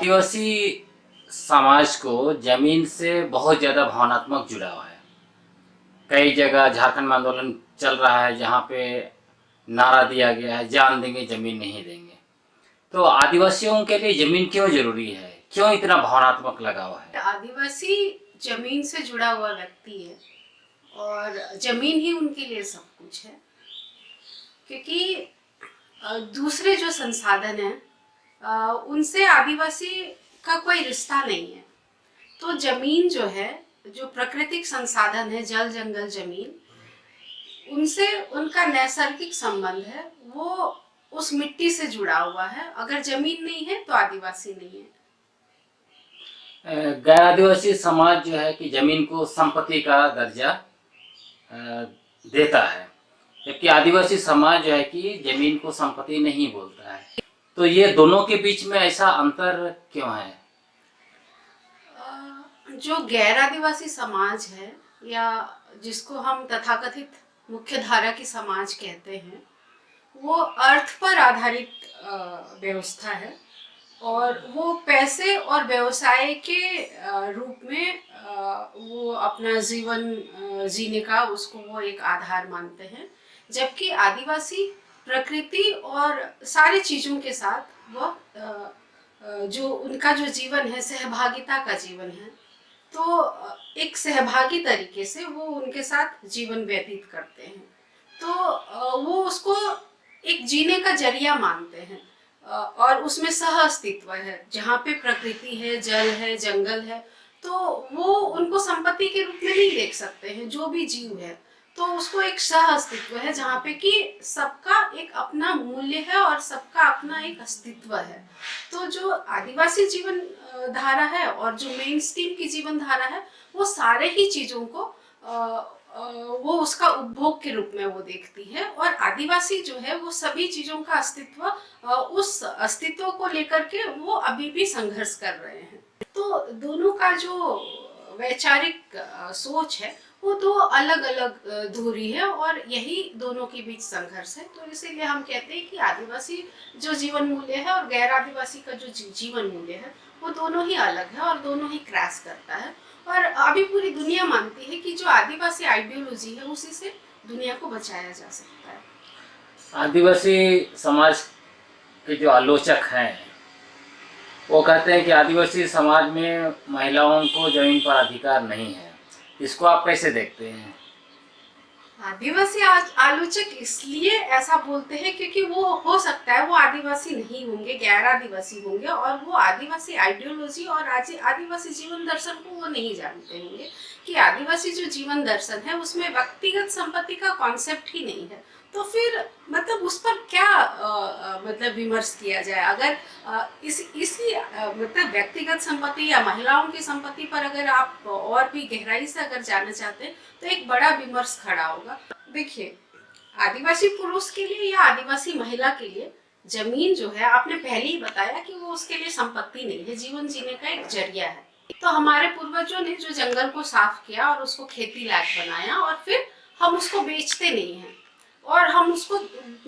आदिवासी समाज को जमीन से बहुत ज़्यादा भावनात्मक जुड़ाव है। कई जगह झारखंड में आंदोलन चल रहा है जहाँ पे नारा दिया गया है, जान देंगे जमीन नहीं देंगे। तो आदिवासियों के लिए जमीन क्यों जरूरी है, क्यों इतना भावनात्मक लगाव है? आदिवासी जमीन से जुड़ा हुआ व्यक्ति है और जमीन ही उनके लिए सब कुछ है, क्योंकि दूसरे जो संसाधन हैं उनसे आदिवासी का कोई रिश्ता नहीं है। तो जमीन जो है, जो प्राकृतिक संसाधन है, जल जंगल जमीन, उनसे उनका नैसर्गिक संबंध है, वो उस मिट्टी से जुड़ा हुआ है। अगर जमीन नहीं है तो आदिवासी नहीं है। गैर आदिवासी समाज जो है कि जमीन को संपत्ति का दर्जा देता है, जबकि आदिवासी समाज जो है कि जमीन को संपत्ति नहीं बोलता है। तो ये दोनों के बीच में ऐसा अंतर क्यों है? जो गैर आदिवासी समाज है, या जिसको हम तथाकथित मुख्य धारा की समाज कहते हैं, वो अर्थ पर आधारित व्यवस्था है और वो पैसे और व्यवसाय के रूप में वो अपना जीवन जीने का उसको वो एक आधार मानते हैं। जबकि आदिवासी प्रकृति और सारी चीज़ों के साथ वो जो उनका जो जीवन है, सहभागिता का जीवन है। तो एक सहभागी तरीके से वो उनके साथ जीवन व्यतीत करते हैं। तो वो उसको एक जीने का जरिया मानते हैं और उसमें सह अस्तित्व है। जहाँ पे प्रकृति है, जल है, जंगल है, तो वो उनको संपत्ति के रूप में नहीं देख सकते हैं। जो भी जीव है तो उसको एक सह अस्तित्व है, जहाँ पे कि सबका एक अपना मूल्य है और सबका अपना एक अस्तित्व है। तो जो आदिवासी जीवन धारा है और जो मेन स्ट्रीम की जीवन धारा है, वो सारे ही चीजों को वो उसका उपभोग के रूप में वो देखती है। और आदिवासी जो है वो सभी चीजों का अस्तित्व, उस अस्तित्व को लेकर के वो अभी भी संघर्ष कर रहे हैं। तो दोनों का जो वैचारिक सोच है, वो दो अलग अलग धुरी है और यही दोनों के बीच संघर्ष है। तो इसीलिए हम कहते हैं कि आदिवासी जो जीवन मूल्य है और गैर आदिवासी का जो जीवन मूल्य है, वो दोनों ही अलग है और दोनों ही क्रैश करता है। और अभी पूरी दुनिया मानती है कि जो आदिवासी आइडियोलॉजी है, उसी से दुनिया को बचाया जा सकता है। आदिवासी समाज के जो आलोचक हैं वो कहते हैं कि आदिवासी समाज में महिलाओं को जमीन पर अधिकार नहीं है। इसको आप कैसे देखते हैं? आदिवासी आलोचक इसलिए ऐसा बोलते हैं क्योंकि वो हो सकता है वो आदिवासी नहीं होंगे, गैर आदिवासी होंगे और वो आदिवासी आइडियोलॉजी और आदिवासी जीवन दर्शन को वो नहीं जानते होंगे कि आदिवासी जो जीवन दर्शन है उसमें व्यक्तिगत संपत्ति का कॉन्सेप्ट ही नहीं है। तो फिर मतलब उस पर क्या मतलब विमर्श किया जाए? अगर इसी मतलब व्यक्तिगत संपत्ति या महिलाओं की संपत्ति पर अगर आप और भी गहराई से अगर जानना चाहते हैं तो एक बड़ा विमर्श खड़ा होगा। देखिए, आदिवासी पुरुष के लिए या आदिवासी महिला के लिए जमीन जो है, आपने पहले ही बताया कि वो उसके लिए संपत्ति नहीं है, जीवन जीने का एक जरिया है। तो हमारे पूर्वजों ने जो जंगल को साफ किया और उसको खेती लायक बनाया और फिर हम उसको बेचते नहीं हैं और हम उसको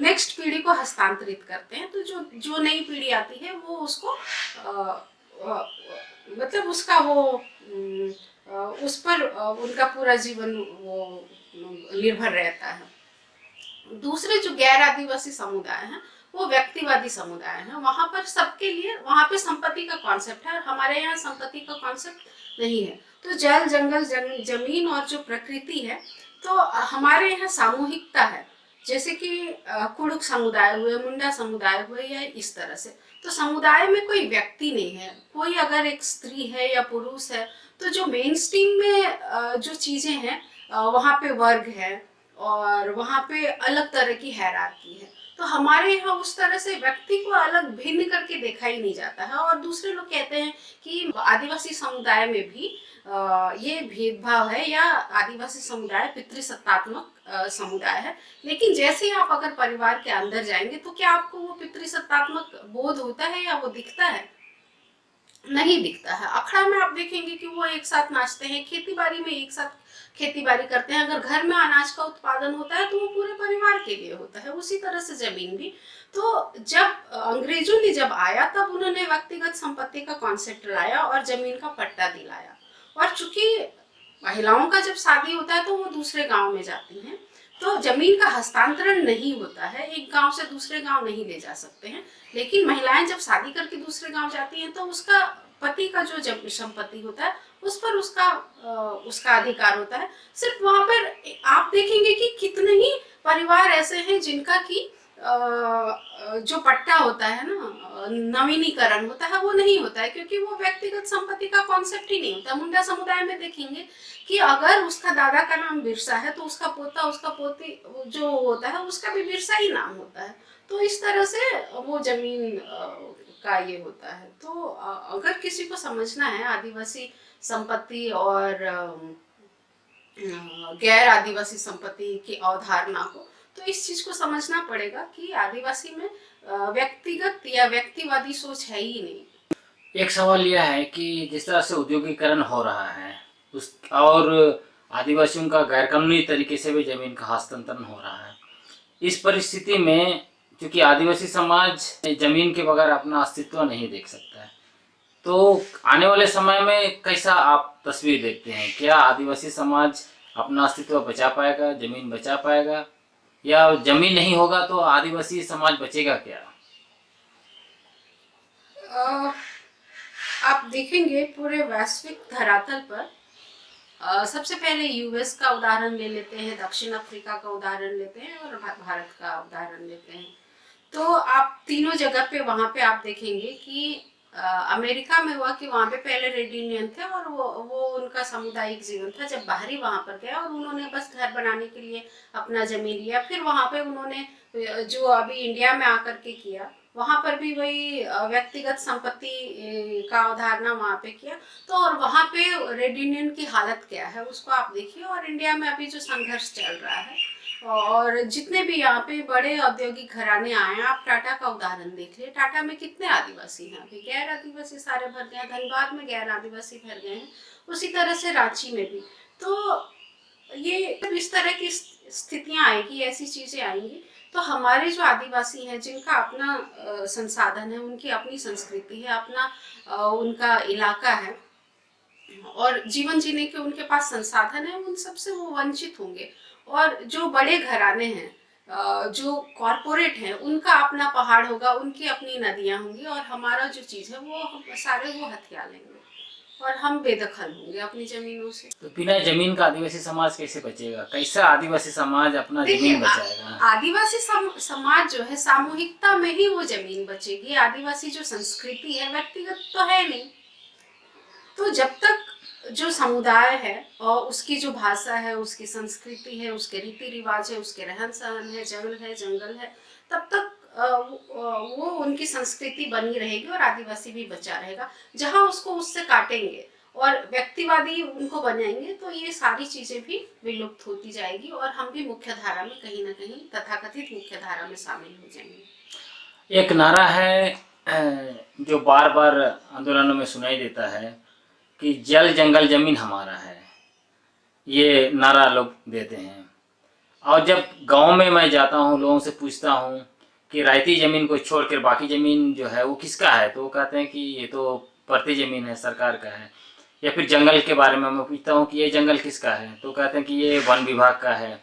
नेक्स्ट पीढ़ी को हस्तांतरित करते हैं। तो जो जो नई पीढ़ी आती है वो उसको मतलब उसका वो उस पर उनका पूरा जीवन वो निर्भर रहता है। दूसरे जो गैर आदिवासी समुदाय हैं, वो व्यक्तिवादी समुदाय हैं। वहां पर सबके लिए वहां पे संपत्ति का कॉन्सेप्ट है और हमारे यहाँ संपत्ति का कॉन्सेप्ट नहीं है। तो जल जंगल जमीन और जो प्रकृति है, तो हमारे यहाँ सामूहिकता है। जैसे कि कुड़ुक समुदाय हुए, मुंडा समुदाय हुए, या इस तरह से। तो समुदाय में कोई व्यक्ति नहीं है, कोई अगर एक स्त्री है या पुरुष है, तो जो मेन स्ट्रीम में जो चीजें हैं वहाँ पे वर्ग है और वहाँ पे अलग तरह की हैरार्की है। तो हमारे यहाँ उस तरह से व्यक्ति को अलग भिन्न करके देखा ही नहीं जाता है। और दूसरे लोग कहते हैं कि आदिवासी समुदाय में भी ये भेदभाव है या आदिवासी समुदाय पितृसत्तात्मक समुदाय है। लेकिन जैसे ही आप अगर परिवार के अंदर जाएंगे तो क्या आपको वो पितृसत्तात्मक बोध होता है या वो दिखता है? नहीं दिखता है। अखड़ा में आप देखेंगे कि वो एक साथ नाचते हैं, खेती बाड़ी में एक साथ खेती बाड़ी करते हैं। अगर घर में अनाज का उत्पादन होता है तो वो पूरे परिवार के लिए होता है। उसी तरह से जमीन भी। तो जब अंग्रेजों ने जब आया तब उन्होंने व्यक्तिगत संपत्ति का कॉन्सेप्ट लाया और जमीन का पट्टा दिलाया। और चूंकि महिलाओं का जब शादी होता है तो वो दूसरे गांव में जाती हैं, तो जमीन का हस्तांतरण नहीं होता है, एक गांव से दूसरे गांव नहीं ले जा सकते हैं। लेकिन महिलाएं जब शादी करके दूसरे गांव जाती हैं तो उसका पति का जो जब संपत्ति होता है उस पर उसका अधिकार होता है। सिर्फ वहां पर आप देखेंगे कि कितने ही परिवार ऐसे हैं जिनका कि जो पट्टा होता है ना, नवीनीकरण होता है, वो नहीं होता है, क्योंकि वो व्यक्तिगत संपत्ति का कॉन्सेप्ट ही नहीं होता। मुंडा समुदाय में देखेंगे कि अगर उसका दादा का नाम बिरसा है तो उसका पोता उसका पोती जो होता है उसका भी बिरसा ही नाम होता है। तो इस तरह से वो जमीन का ये होता है। तो अगर किसी को समझना है आदिवासी संपत्ति और गैर आदिवासी संपत्ति की अवधारणा को, तो इस चीज को समझना पड़ेगा कि आदिवासी में व्यक्तिगत या व्यक्तिवादी सोच है ही नहीं। एक सवाल यह है कि जिस तरह से औद्योगिकरण हो रहा है उस और आदिवासियों का गैरकानूनी तरीके से भी जमीन का हस्तांतरण हो रहा है, इस परिस्थिति में क्योंकि आदिवासी समाज जमीन के बगैर अपना अस्तित्व नहीं देख सकता है, तो आने वाले समय में कैसा आप तस्वीर देखते हैं? क्या आदिवासी समाज अपना अस्तित्व बचा पाएगा, जमीन बचा पाएगा, या जमीन नहीं होगा तो आदिवासी समाज बचेगा क्या? आप देखेंगे पूरे वैश्विक धरातल पर सबसे पहले यूएस का उदाहरण ले लेते हैं, दक्षिण अफ्रीका का उदाहरण लेते हैं और भारत का उदाहरण लेते हैं। तो आप तीनों जगह पे वहां पे आप देखेंगे कि अमेरिका में हुआ कि वहां पे पहले रेड इंडियन थे और वो उनका सामुदायिक जीवन था। जब बाहरी वहां पर गया और उन्होंने बस घर बनाने के लिए अपना जमीन लिया, फिर वहां पे उन्होंने जो अभी इंडिया में आकर के किया, वहां पर भी वही व्यक्तिगत संपत्ति का अवधारणा वहां पे किया। तो और वहां पे रेड इंडियन की हालत क्या है उसको आप देखिए, और इंडिया में अभी जो संघर्ष चल रहा है और जितने भी यहाँ पे बड़े औद्योगिक घराने आए हैं, आप टाटा का उदाहरण देख लिए, टाटा में कितने आदिवासी हैं, अभी गैर आदिवासी सारे भर गए हैं, धनबाद में गैर आदिवासी भर गए हैं, उसी तरह से रांची में भी। तो ये इस तरह की स्थितियां आएगी, ऐसी चीजें आएंगी, तो हमारे जो आदिवासी हैं जिनका अपना संसाधन है, उनकी अपनी संस्कृति है, अपना उनका इलाका है और जीवन जीने के उनके पास संसाधन है, उन सबसे वो वंचित होंगे। और जो बड़े घराने हैं, जो कॉरपोरेट हैं, उनका अपना पहाड़ होगा, उनकी अपनी नदियां होंगी और हमारा जो चीज है वो हम सारे वो हथिया लेंगे और हम बेदखल होंगे अपनी जमीनों से। तो बिना जमीन का आदिवासी समाज कैसे बचेगा? कैसा आदिवासी समाज अपना जमीन बचाएगा? आदिवासी समाज जो है सामूहिकता में ही वो जमीन बचेगी। आदिवासी जो संस्कृति है व्यक्तिगत तो है नहीं। तो जब तक जो समुदाय है और उसकी जो भाषा है, उसकी संस्कृति है, उसके रीति रिवाज है, उसके रहन सहन है, जंगल है, तब तक वो उनकी संस्कृति बनी रहेगी और आदिवासी भी बचा रहेगा। जहां उसको उससे काटेंगे और व्यक्तिवादी उनको बनाएंगे तो ये सारी चीजें भी विलुप्त होती जाएगी और हम भी मुख्य धारा में कहीं ना कहीं तथाकथित मुख्य धारा में शामिल हो जाएंगे। एक नारा है जो बार बार आंदोलनों में सुनाई देता है कि जल जंगल जमीन हमारा है, ये नारा लोग देते हैं। और जब गांव में मैं जाता हूँ, लोगों से पूछता हूँ कि रायती ज़मीन को छोड़कर बाकी ज़मीन जो है वो किसका है, तो वो कहते हैं कि ये तो परती ज़मीन है, सरकार का है। या फिर जंगल के बारे में मैं पूछता हूँ कि ये जंगल किसका है, तो कहते हैं कि ये वन विभाग का है,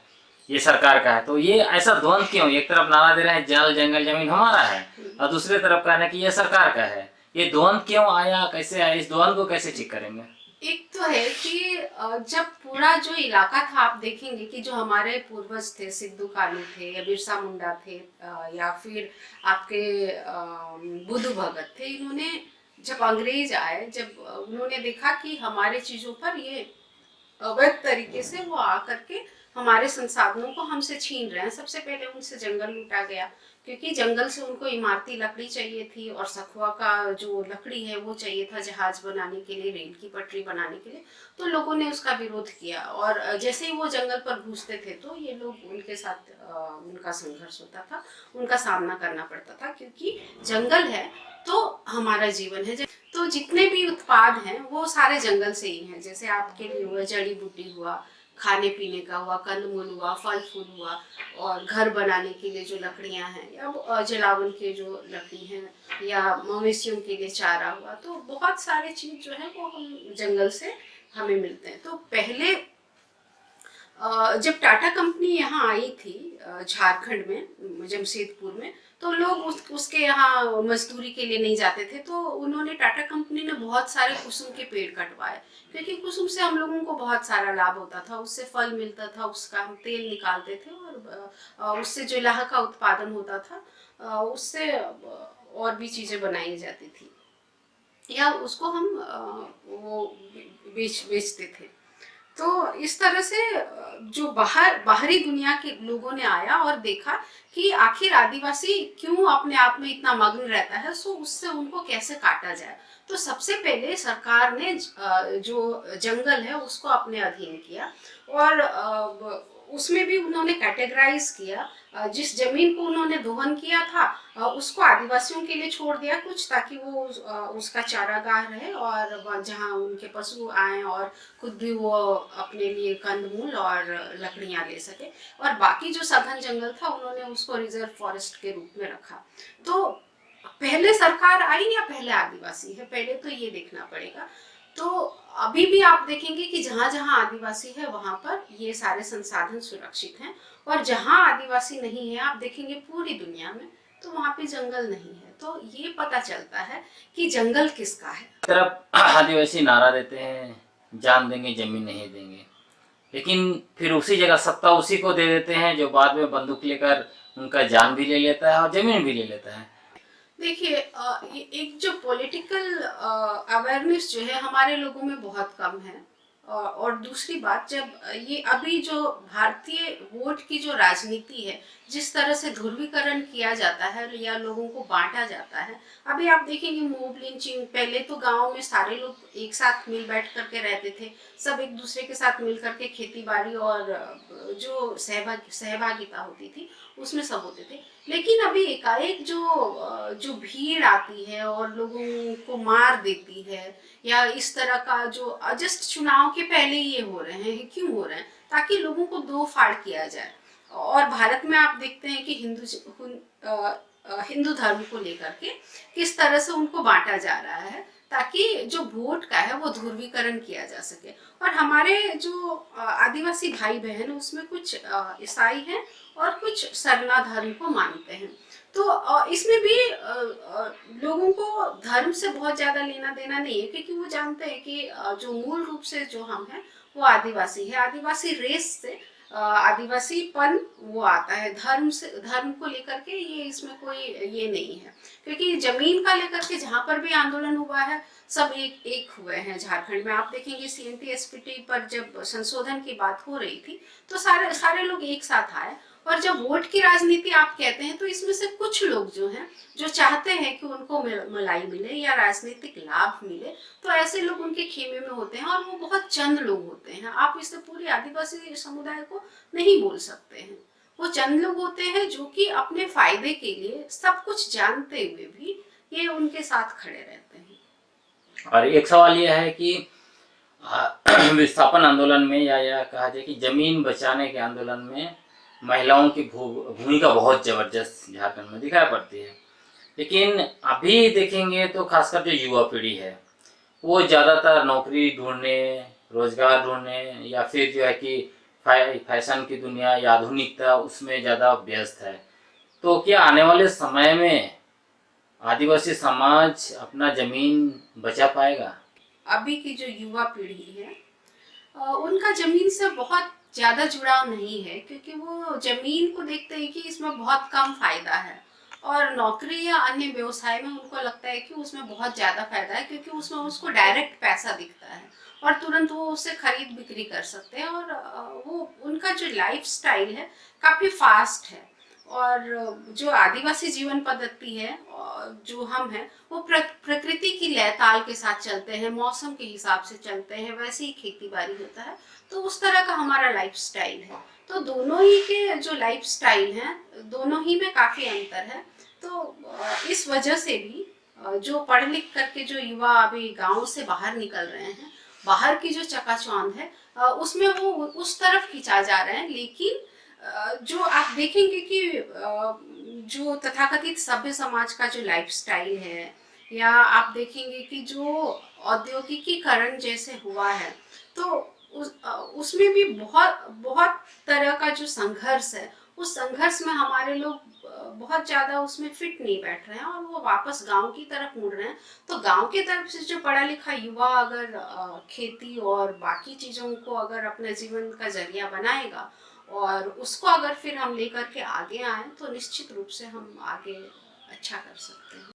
ये सरकार का है। तो ये ऐसा द्वंद्व क्यों? एक तरफ नारा दे रहे हैं जल जंगल जमीन हमारा है और दूसरी तरफ कहना है कि ये सरकार का है। ये द्वंद्व क्यों आया, कैसे आया, इस द्वंद्व को कैसे ठीक करेंगे? एक तो है कि जब पूरा जो इलाका था, आप देखेंगे कि जो हमारे पूर्वज थे, सिद्धू कालू थे या बिरसा मुंडा थे या फिर आपके बुद्धू भगत थे, इन्होंने जब अंग्रेज आए, जब उन्होंने देखा कि हमारे चीजों पर ये अवैध तरीके से वो आकर के हमारे संसाधनों को हमसे छीन रहे हैं, सबसे पहले उनसे जंगल लूटा गया, क्योंकि जंगल से उनको इमारती लकड़ी चाहिए थी और सखुआ का जो लकड़ी है वो चाहिए था जहाज बनाने के लिए, रेल की पटरी बनाने के लिए। तो लोगों ने उसका विरोध किया और जैसे ही वो जंगल पर घुसते थे तो ये लोग उनके साथ उनका संघर्ष होता था, उनका सामना करना पड़ता था, क्योंकि जंगल है तो हमारा जीवन है। तो जितने भी उत्पाद हैं वो सारे जंगल से ही हैं। जैसे आपके लिए हुआ जड़ी बूटी हुआ, खाने पीने का हुआ, कंदमूल हुआ, फल फूल हुआ, और घर बनाने के लिए जो लकड़ियां हैं, या जलावन के जो लकड़ी हैं, या मवेशियों के लिए चारा हुआ, तो बहुत सारे चीज जो है वो हम जंगल से हमें मिलते हैं। तो पहले जब टाटा कंपनी यहाँ आई थी झारखंड में, जमशेदपुर में, तो लोग उसके यहाँ मजदूरी के लिए नहीं जाते थे, तो उन्होंने, टाटा कंपनी ने बहुत सारे कुसुम के पेड़ कटवाए, क्योंकि कुसुम से हम लोगों को बहुत सारा लाभ होता था, उससे फल मिलता था, उसका हम तेल निकालते थे, और उससे जो लाह का उत्पादन होता था, उससे और भी चीज़ें बनाई जाती थी, या उसको हम वो बेचते थे। तो इस तरह से जो बाहरी दुनिया के लोगों ने आया और देखा कि आखिर आदिवासी क्यों अपने आप में इतना मग्न रहता है, सो उससे उनको कैसे काटा जाए। तो सबसे पहले सरकार ने जो जंगल है उसको अपने अधीन किया, और उसमें भी उन्होंने कैटेगराइज किया। जिस जमीन को उन्होंने दोहन किया था उसको आदिवासियों के लिए छोड़ दिया कुछ, ताकि वो उसका चारागाह रहे, और जहाँ उनके पशु आए और खुद भी वो अपने लिए कंदमूल और लकड़ियां ले सके। और बाकी जो सघन जंगल था उन्होंने उसको रिजर्व फॉरेस्ट के रूप में रखा। तो पहले सरकार आई या पहले आदिवासी है, पहले तो ये देखना पड़ेगा। तो अभी भी आप देखेंगे कि जहाँ जहाँ आदिवासी है वहां पर ये सारे संसाधन सुरक्षित हैं, और जहाँ आदिवासी नहीं है आप देखेंगे पूरी दुनिया में, तो वहां पे जंगल नहीं है। तो ये पता चलता है कि जंगल किसका है। तरफ आदिवासी नारा देते हैं, जान देंगे जमीन नहीं देंगे, लेकिन फिर उसी जगह सत्ता उसी को दे देते हैं जो बाद में बंदूक लेकर उनका जान भी ले लेता है और जमीन भी ले लेता है। देखिए, एक जो पॉलिटिकल अवेयरनेस जो है हमारे लोगों में बहुत कम है। और दूसरी बात, जब ये अभी जो भारतीय वोट की जो राजनीति है, जिस तरह से ध्रुवीकरण किया जाता है या लोगों को बांटा जाता है, अभी आप देखेंगे मॉब लिंचिंग, पहले तो गांव में सारे लोग एक साथ मिल बैठ करके रहते थे, सब एक दूसरे के साथ मिल करके खेती बाड़ी और जो सहभागिता होती थी उसमें सब होते थे। लेकिन अभी एकाएक जो भीड़ आती है और लोगों को मार देती है, या इस तरह का जो जस्ट चुनाव के पहले ये हो रहे हैं, क्यों हो रहे हैं? ताकि लोगों को दो फाड़ किया जाए। और भारत में आप देखते हैं कि हिंदू धर्म को लेकर के किस तरह से उनको बांटा जा रहा है, ताकि जो वोट का है वो ध्रुवीकरण किया जा सके। और हमारे जो आदिवासी भाई बहन उसमें कुछ ईसाई हैं और कुछ सरना धर्म को मानते हैं। तो इसमें भी लोगों को धर्म से बहुत ज्यादा लेना देना नहीं है, क्योंकि वो जानते हैं कि जो मूल रूप से जो हम हैं वो आदिवासी है। आदिवासी रेस से आदिवासीपन वो आता है, धर्म से, धर्म को लेकर के ये इसमें कोई ये नहीं है। क्योंकि जमीन का लेकर के जहाँ पर भी आंदोलन हुआ है सब एक हुए हैं। झारखंड में आप देखेंगे CNT SPT पर जब संशोधन की बात हो रही थी तो सारे सारे लोग एक साथ आए। और जब वोट की राजनीति आप कहते हैं तो इसमें से कुछ लोग जो हैं जो चाहते हैं कि उनको मलाई मिले या राजनीतिक लाभ मिले, तो ऐसे लोग उनके खेमे में होते हैं, और वो बहुत चंद लोग होते हैं। आप इससे पूरे आदिवासी समुदाय को नहीं बोल सकते हैं। वो चंद लोग होते हैं जो कि अपने फायदे के लिए सब कुछ जानते हुए भी ये उनके साथ खड़े रहते हैं। और एक सवाल यह है कि विस्थापन आंदोलन में या कहा जाए कि जमीन बचाने के आंदोलन में महिलाओं की भूमिका बहुत जबरदस्त झारखंड में दिखाई पड़ती है, लेकिन अभी देखेंगे तो खासकर जो युवा पीढ़ी है वो ज़्यादातर नौकरी ढूंढने, रोजगार ढूंढने, या फिर जो है कि फैशन की दुनिया या आधुनिकता उसमें ज़्यादा व्यस्त है। तो क्या आने वाले समय में आदिवासी समाज अपना जमीन बचा पाएगा? अभी की जो युवा पीढ़ी है उनका जमीन से बहुत ज्यादा जुड़ाव नहीं है, क्योंकि वो जमीन को देखते हैं कि इसमें बहुत कम फायदा है, और नौकरी या अन्य व्यवसाय में उनको लगता है कि उसमें बहुत ज्यादा फायदा है, क्योंकि उसमें उसको डायरेक्ट पैसा दिखता है और तुरंत वो उससे खरीद बिक्री कर सकते हैं। और वो उनका जो लाइफ स्टाइल है काफी फास्ट है। और जो आदिवासी जीवन पद्धति है जो हम हैं वो प्रकृति की लयताल के साथ चलते हैं, मौसम के हिसाब से चलते हैं, वैसे ही खेती बाड़ी होता है। तो उस तरह का हमारा लाइफ स्टाइल है। तो दोनों ही के जो लाइफ स्टाइल हैं दोनों ही में काफी अंतर है। तो इस वजह से भी जो पढ़ लिख करके जो युवा अभी गांव से बाहर निकल रहे हैं, बाहर की जो चकाचौंध है उसमें वो उस तरफ खिंचा जा रहे हैं। लेकिन जो आप देखेंगे कि जो तथाकथित सभ्य समाज का जो लाइफस्टाइल है, या आप देखेंगे कि जो औद्योगिकीकरण जैसे हुआ है, तो उसमें भी बहुत बहुत तरह का जो संघर्ष है, उस संघर्ष में हमारे लोग बहुत ज्यादा उसमें फिट नहीं बैठ रहे हैं और वो वापस गांव की तरफ मुड़ रहे हैं। तो गांव की तरफ से जो पढ़ा लिखा युवा अगर खेती और बाकी चीजों को अगर अपने जीवन का जरिया बनाएगा और उसको अगर फिर हम लेकर के आगे आए, तो निश्चित रूप से हम आगे अच्छा कर सकते हैं।